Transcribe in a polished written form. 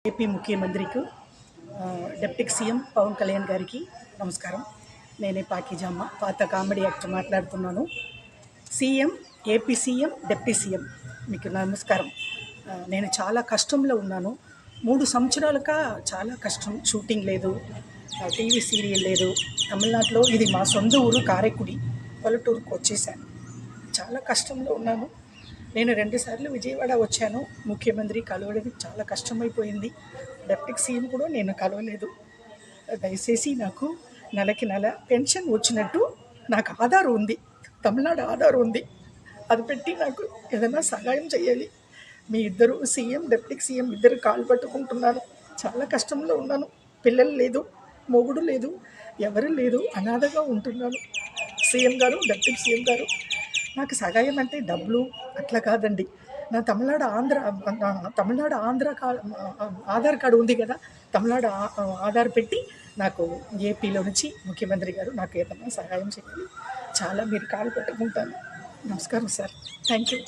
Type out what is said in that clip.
AP ముఖ్యమంత్రికి deputy CM Pawan Kalyan గారికి నమస్కారం. నేనే పాకిజమ్మ, పాత కామెడీ యాక్టర్ మాట్లాడుతున్నాను. CM, AP CM, deputy CM మీకు నమస్కారం. నేను చాలా కష్టంలో ఉన్నాను. 3 సంవత్సరాలుగా చాలా కష్టం. షూటింగ్ లేదు, టీవీ సీరియల్ లేదు. తమిళనాడులో ఇది మా సొంత ఊరు కారైకుడి, పల్లెటూరుకు వచ్చేసాను. చాలా కష్టంలో ఉన్నాను. నేను 2 సార్లు విజయవాడ వచ్చాను. ముఖ్యమంత్రి కలవడానికి చాలా కష్టమైపోయింది. డిప్యూటీ సీఎం కూడా నేను కలవలేదు. దయచేసి నాకు నెలకి నెల పెన్షన్ వచ్చినట్టు నాకు ఆధార్ ఉంది, తమిళనాడు ఆధార్ ఉంది, అది పెట్టి నాకు ఏదైనా సహాయం చేయాలి. మీ ఇద్దరు సీఎం, డిప్యూటీ సీఎం ఇద్దరు కాలు పట్టుకుంటున్నాను. చాలా కష్టంలో ఉన్నాను. పిల్లలు లేదు, మొగుడు లేదు, ఎవరు లేదు, అనాథగా ఉంటున్నాను. సీఎం గారు, డిప్యూటీ సీఎం గారు, నాకు సహాయం అంటే డబ్బులు అట్లా కాదండి. నా తమిళనాడు ఆంధ్ర ఆధార్ కార్డు ఉంది కదా, తమిళనాడు ఆధార్ పెట్టి నాకు ఏపీలో నుంచి ముఖ్యమంత్రి గారు నాకు ఏదైనా సహాయం చేయాలి. చాలా మీరు కాలు పట్టుకుంటాను. నమస్కారం సార్, థ్యాంక్ యూ.